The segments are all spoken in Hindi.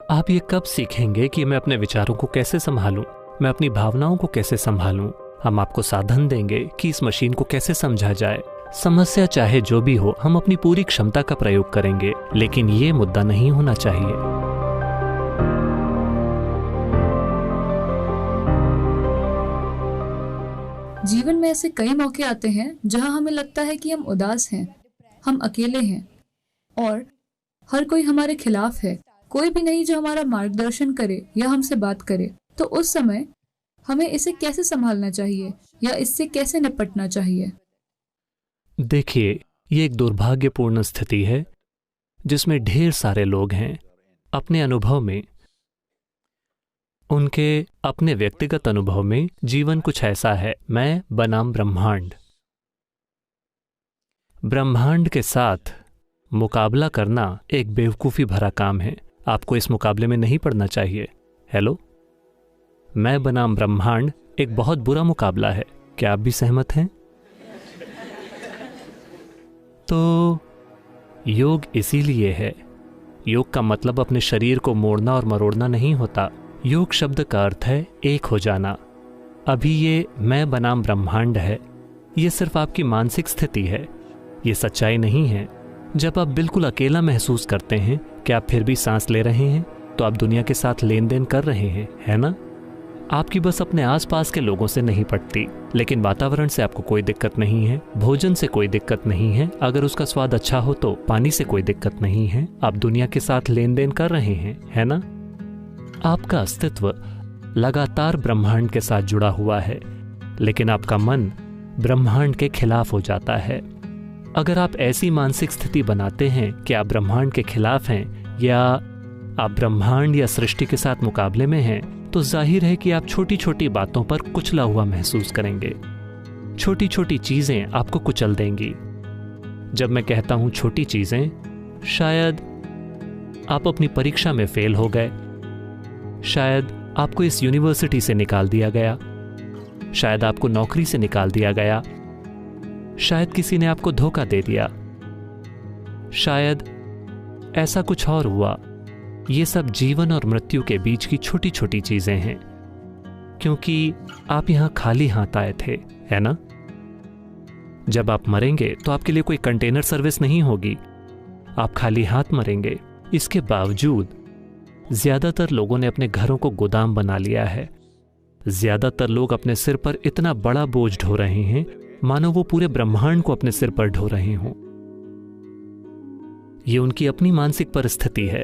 आप ये कब सीखेंगे कि मैं अपने विचारों को कैसे संभालूं, मैं अपनी भावनाओं को कैसे संभालूं? हम आपको साधन देंगे कि इस मशीन को कैसे समझा जाए। समस्या चाहे जो भी हो, हम अपनी पूरी क्षमता का प्रयोग करेंगे, लेकिन ये मुद्दा नहीं होना चाहिए। जीवन में ऐसे कई मौके आते हैं जहां हमें लगता है कि हम उदास हैं, हम अकेले हैं और हर कोई हमारे खिलाफ है। कोई भी नहीं जो हमारा मार्गदर्शन करे या हमसे बात करे। तो उस समय हमें इसे कैसे संभालना चाहिए या इससे कैसे निपटना चाहिए? देखिए, ये एक दुर्भाग्यपूर्ण स्थिति है जिसमें ढेर सारे लोग हैं। अपने अनुभव में, उनके अपने व्यक्तिगत अनुभव में जीवन कुछ ऐसा है, मैं बनाम ब्रह्मांड। ब्रह्मांड के साथ मुकाबला करना एक बेवकूफ़ी भरा काम है। आपको इस मुकाबले में नहीं पड़ना चाहिए। हेलो, मैं बनाम ब्रह्मांड एक बहुत बुरा मुकाबला है। क्या आप भी सहमत हैं? तो योग इसीलिए है। योग का मतलब अपने शरीर को मोड़ना और मरोड़ना नहीं होता। योग शब्द का अर्थ है एक हो जाना। अभी ये मैं बनाम ब्रह्मांड है, ये सिर्फ आपकी मानसिक स्थिति है, ये सच्चाई नहीं है। जब आप बिल्कुल अकेला महसूस करते हैं कि आप फिर भी सांस ले रहे हैं, तो आप दुनिया के साथ लेन देन कर रहे हैं, है ना? आपकी बस अपने आसपास के लोगों से नहीं पड़ती, लेकिन वातावरण से आपको कोई दिक्कत नहीं है, भोजन से कोई दिक्कत नहीं है, अगर उसका स्वाद अच्छा हो तो पानी से कोई दिक्कत नहीं है। आप दुनिया के साथ लेन देन कर रहे हैं, है ना? आपका अस्तित्व लगातार ब्रह्मांड के साथ जुड़ा हुआ है, लेकिन आपका मन ब्रह्मांड के खिलाफ हो जाता है। अगर आप ऐसी मानसिक स्थिति बनाते हैं कि आप ब्रह्मांड के खिलाफ हैं या आप ब्रह्मांड या सृष्टि के साथ मुकाबले में हैं, तो जाहिर है कि आप छोटी छोटी बातों पर कुचला हुआ महसूस करेंगे। छोटी छोटी चीजें आपको कुचल देंगी। जब मैं कहता हूं छोटी चीजें, शायद आप अपनी परीक्षा में फेल हो गए, शायद आपको इस यूनिवर्सिटी से निकाल दिया गया, शायद आपको नौकरी से निकाल दिया गया, शायद किसी ने आपको धोखा दे दिया, शायद ऐसा कुछ और हुआ। ये सब जीवन और मृत्यु के बीच की छोटी छोटी चीजें हैं, क्योंकि आप यहां खाली हाथ आए थे, है ना? जब आप मरेंगे तो आपके लिए कोई कंटेनर सर्विस नहीं होगी, आप खाली हाथ मरेंगे। इसके बावजूद ज्यादातर लोगों ने अपने घरों को गोदाम बना लिया है। ज्यादातर लोग अपने सिर पर इतना बड़ा बोझ ढो रहे हैं मानो वो पूरे ब्रह्मांड को अपने सिर पर ढो रहे हों। ये उनकी अपनी मानसिक परिस्थिति है।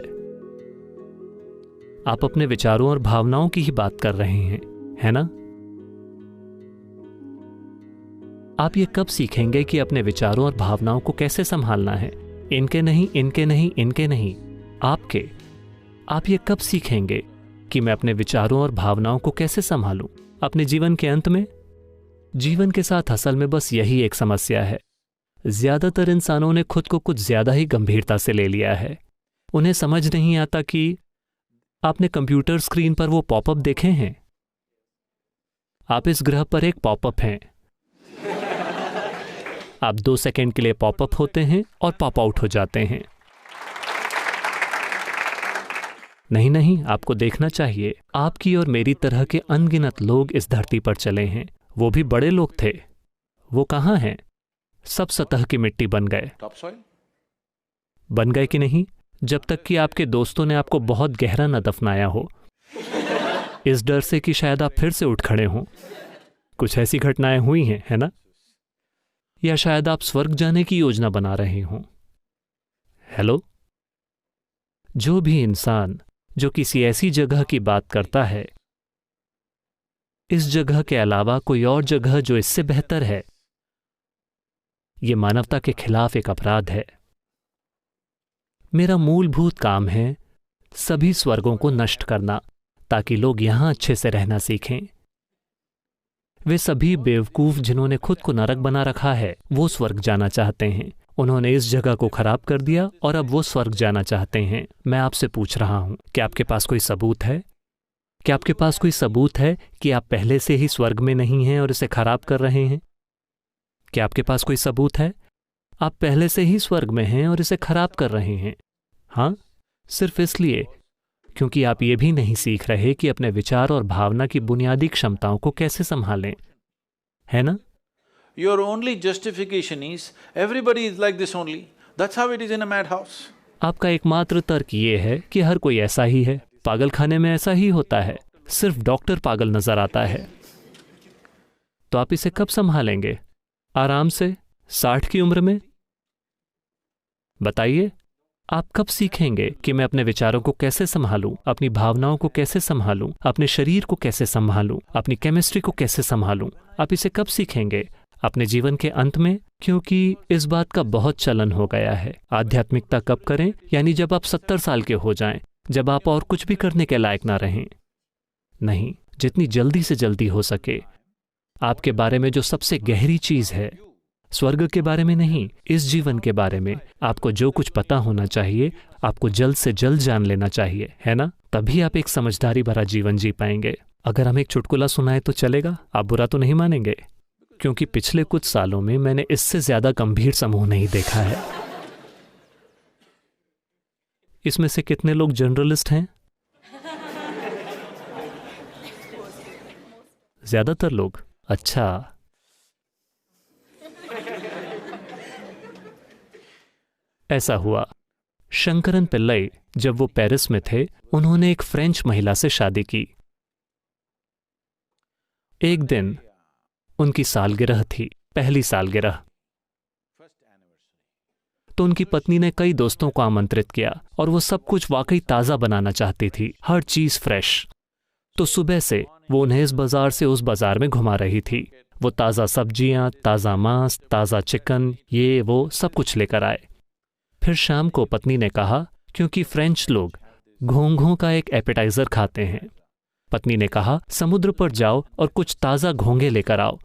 आप अपने विचारों और भावनाओं की ही बात कर रहे हैं, है ना? आप ये कब सीखेंगे कि अपने विचारों और भावनाओं को कैसे संभालना है? इनके नहीं, इनके नहीं, इनके नहीं, आपके। आप ये कब सीखेंगे कि मैं अपने विचारों और भावनाओं को कैसे संभालूं अपने जीवन के अंत में? जीवन के साथ असल में बस यही एक समस्या है। ज्यादातर इंसानों ने खुद को कुछ ज्यादा ही गंभीरता से ले लिया है। उन्हें समझ नहीं आता कि आपने कंप्यूटर स्क्रीन पर वो पॉपअप देखे हैं? आप इस ग्रह पर एक पॉपअप हैं। आप 2 सेकंड के लिए पॉपअप होते हैं और पॉप आउट हो जाते हैं। नहीं नहीं, आपको देखना चाहिए। आपकी और मेरी तरह के अनगिनत लोग इस धरती पर चले हैं। वो भी बड़े लोग थे। वो कहाँ हैं? सब सतह की मिट्टी बन गए। बन गए कि नहीं? जब तक कि आपके दोस्तों ने आपको बहुत गहरा न दफनाया हो, इस डर से कि शायद आप फिर से उठ खड़े हों। कुछ ऐसी घटनाएं हुई हैं, है ना? या शायद आप स्वर्ग जाने की योजना बना रहे हों। हेलो, जो भी इंसान जो किसी ऐसी जगह की बात करता है, इस जगह के अलावा कोई और जगह जो इससे बेहतर है, यह मानवता के खिलाफ एक अपराध है। मेरा मूलभूत काम है सभी स्वर्गों को नष्ट करना, ताकि लोग यहां अच्छे से रहना सीखें। वे सभी बेवकूफ जिन्होंने खुद को नरक बना रखा है, वो स्वर्ग जाना चाहते हैं। उन्होंने इस जगह को खराब कर दिया और अब वो स्वर्ग जाना चाहते हैं। मैं आपसे पूछ रहा हूं, क्या आपके पास कोई सबूत है? क्या आपके पास कोई सबूत है कि आप पहले से ही स्वर्ग में नहीं हैं और इसे खराब कर रहे हैं? क्या आपके पास कोई सबूत है? आप पहले से ही स्वर्ग में हैं और इसे खराब कर रहे हैं। हाँ, सिर्फ इसलिए क्योंकि आप ये भी नहीं सीख रहे कि अपने विचार और भावना की बुनियादी क्षमताओं को कैसे संभालें, है ना? Your only justification is, everybody is like this only. That's how it is in a madhouse. आपका एकमात्र तर्क ये है कि हर कोई ऐसा ही है, पागलखाने में ऐसा ही होता है, सिर्फ डॉक्टर पागल नजर आता है। तो आप इसे कब संभालेंगे? आराम से 60 की उम्र में? बताइए, आप कब सीखेंगे कि मैं अपने विचारों को कैसे संभालूं, अपनी भावनाओं को कैसे संभालूं, अपने शरीर को कैसे संभालूं, अपनी केमिस्ट्री को कैसे संभालूं? आप इसे कब सीखेंगे? अपने जीवन के अंत में? क्योंकि इस बात का बहुत चलन हो गया है। आध्यात्मिकता कब करें? यानी जब आप 70 साल के हो जाएं, जब आप और कुछ भी करने के लायक ना रहें। नहीं, जितनी जल्दी से जल्दी हो सके। आपके बारे में जो सबसे गहरी चीज है, स्वर्ग के बारे में नहीं, इस जीवन के बारे में आपको जो कुछ पता होना चाहिए, आपको जल्द से जल्द जान लेना चाहिए, है ना? तभी आप एक समझदारी भरा जीवन जी पाएंगे। अगर हम एक चुटकुला सुनाए तो चलेगा? आप बुरा तो नहीं मानेंगे? क्योंकि पिछले कुछ सालों में मैंने इससे ज्यादा गंभीर समूह नहीं देखा है। इसमें से कितने लोग जर्नलिस्ट हैं? ज्यादातर लोग। अच्छा, ऐसा हुआ, शंकरन पिल्लई जब वो पेरिस में थे, उन्होंने एक फ्रेंच महिला से शादी की। एक दिन उनकी सालगिरह थी, पहली सालगिरह। तो उनकी पत्नी ने कई दोस्तों को आमंत्रित किया और वो सब कुछ वाकई ताज़ा बनाना चाहती थी, हर चीज़ फ्रेश। तो सुबह से वो उन्हें इस बाजार से उस बाजार में घुमा रही थी। वो ताज़ा सब्जियां, ताज़ा मांस, ताज़ा चिकन, ये वो सब कुछ लेकर आए। फिर शाम को पत्नी ने कहा, क्योंकि फ्रेंच लोग घोंघों का एक एपेटाइजर खाते हैं, पत्नी ने कहा समुद्र पर जाओ और कुछ ताज़ा घोंघे लेकर आओ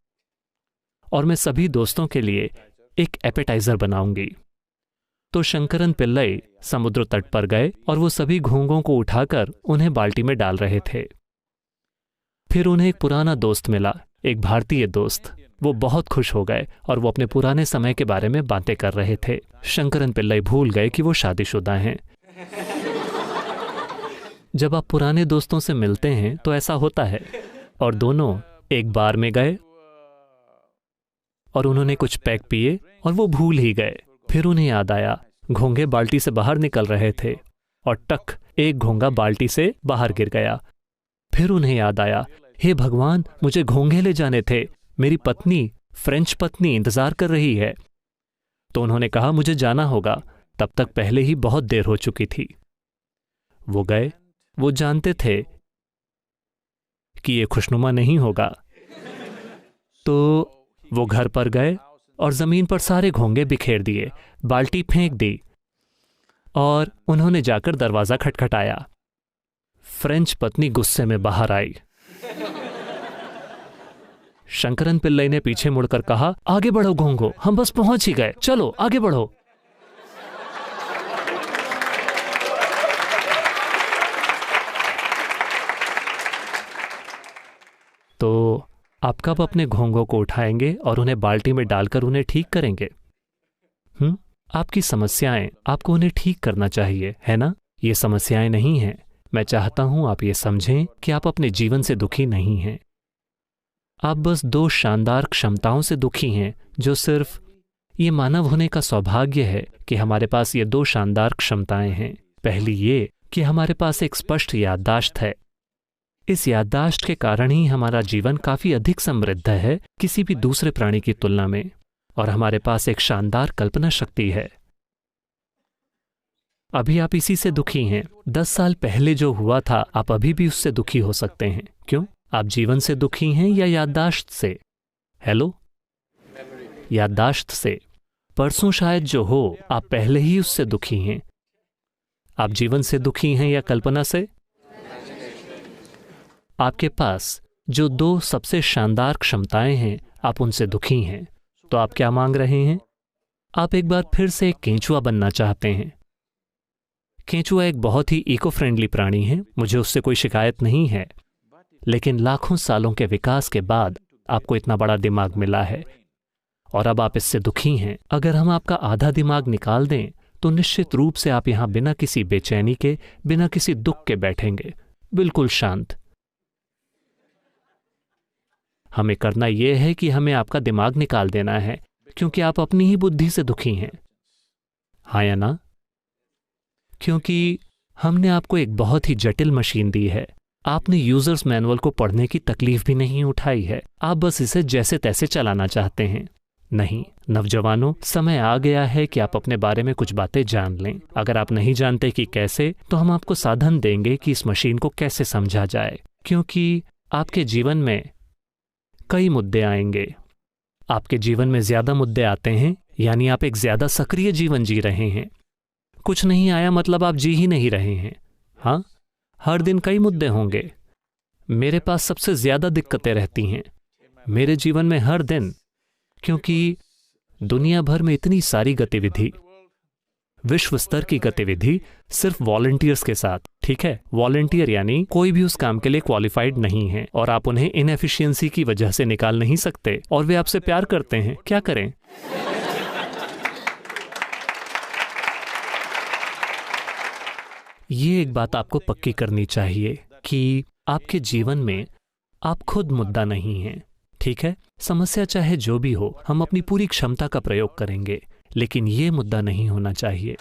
और मैं सभी दोस्तों के लिए एक एपेटाइजर बनाऊंगी। तो शंकरन पिल्लई समुद्र तट पर गए और वो सभी घोंघों को उठाकर उन्हें बाल्टी में डाल रहे थे। फिर उन्हें एक पुराना दोस्त मिला, एक भारतीय दोस्त। वो बहुत खुश हो गए और वो अपने पुराने समय के बारे में बातें कर रहे थे। शंकरन पिल्लई भूल गए कि वो शादीशुदा हैं। जब आप पुराने दोस्तों से मिलते हैं तो ऐसा होता है। और दोनों एक बार में गए और उन्होंने कुछ पैक पिए और वो भूल ही गए। फिर उन्हें याद आया घोंघे बाल्टी से बाहर निकल रहे थे और टक, एक घोंघा बाल्टी से बाहर गिर गया। फिर उन्हें याद आया, हे भगवान, मुझे घोंघे ले जाने थे, मेरी पत्नी, फ्रेंच पत्नी इंतजार कर रही है। तो उन्होंने कहा मुझे जाना होगा, तब तक पहले ही बहुत देर हो चुकी थी। वो गए। वो जानते थे कि ये खुशनुमा नहीं होगा। तो वो घर पर गए और जमीन पर सारे घोंघे बिखेर दिए, बाल्टी फेंक दी और उन्होंने जाकर दरवाजा खटखटाया। फ्रेंच पत्नी गुस्से में बाहर आई। शंकरन पिल्लई ने पीछे मुड़कर कहा, आगे बढ़ो घोंघो, हम बस पहुंच ही गए, चलो आगे बढ़ो। तो आप कब अपने घोंघों को उठाएंगे और उन्हें बाल्टी में डालकर उन्हें ठीक करेंगे? आपकी समस्याएं, आपको उन्हें ठीक करना चाहिए, है ना? ये समस्याएं नहीं हैं। मैं चाहता हूं आप ये समझें कि आप अपने जीवन से दुखी नहीं हैं। आप बस दो शानदार क्षमताओं से दुखी हैं, जो सिर्फ ये मानव होने का सौभाग्य है कि हमारे पास ये दो शानदार क्षमताएं हैं। पहली ये कि हमारे पास एक स्पष्ट याददाश्त है। इस याददाश्त के कारण ही हमारा जीवन काफी अधिक समृद्ध है किसी भी दूसरे प्राणी की तुलना में, और हमारे पास एक शानदार कल्पना शक्ति है। अभी आप इसी से दुखी हैं। 10 साल पहले जो हुआ था, आप अभी भी उससे दुखी हो सकते हैं। क्यों? आप जीवन से दुखी हैं या याददाश्त से? हेलो, याददाश्त से। परसों शायद जो हो, आप पहले ही उससे दुखी हैं। आप जीवन से दुखी हैं या कल्पना से? आपके पास जो दो सबसे शानदार क्षमताएं हैं, आप उनसे दुखी हैं। तो आप क्या मांग रहे हैं? आप एक बार फिर से एक केंचुआ बनना चाहते हैं। केंचुआ एक बहुत ही इको फ्रेंडली प्राणी है, मुझे उससे कोई शिकायत नहीं है। लेकिन लाखों सालों के विकास के बाद आपको इतना बड़ा दिमाग मिला है और अब आप इससे दुखी हैं। अगर हम आपका आधा दिमाग निकाल दें तो निश्चित रूप से आप यहां बिना किसी बेचैनी के, बिना किसी दुख के बैठेंगे, बिल्कुल शांत। हमें करना यह है कि हमें आपका दिमाग निकाल देना है, क्योंकि आप अपनी ही बुद्धि से दुखी हैं, हाँ या ना? क्योंकि हमने आपको एक बहुत ही जटिल मशीन दी है। आपने यूजर्स मैनुअल को पढ़ने की तकलीफ भी नहीं उठाई है, आप बस इसे जैसे तैसे चलाना चाहते हैं। नहीं नौजवानों, समय आ गया है कि आप अपने बारे में कुछ बातें जान लें। अगर आप नहीं जानते कि कैसे, तो हम आपको साधन देंगे कि इस मशीन को कैसे समझा जाए, क्योंकि आपके जीवन में कई मुद्दे आएंगे। आपके जीवन में ज्यादा मुद्दे आते हैं, यानी आप एक ज्यादा सक्रिय जीवन जी रहे हैं। कुछ नहीं आया मतलब आप जी ही नहीं रहे हैं। हाँ, हर दिन कई मुद्दे होंगे। मेरे पास सबसे ज्यादा दिक्कतें रहती हैं मेरे जीवन में हर दिन, क्योंकि दुनिया भर में इतनी सारी गतिविधि, विश्व स्तर की गतिविधि सिर्फ वॉलंटियर्स के साथ। ठीक है, वॉलंटियर यानी कोई भी उस काम के लिए क्वालिफाइड नहीं है और आप उन्हें इनएफिशिएंसी की वजह से निकाल नहीं सकते, और वे आपसे प्यार करते हैं। क्या करें? ये एक बात आपको पक्की करनी चाहिए कि आपके जीवन में आप खुद मुद्दा नहीं हैं। ठीक है, समस्या चाहे जो भी हो, हम अपनी पूरी क्षमता का प्रयोग करेंगे, लेकिन ये मुद्दा नहीं होना चाहिए।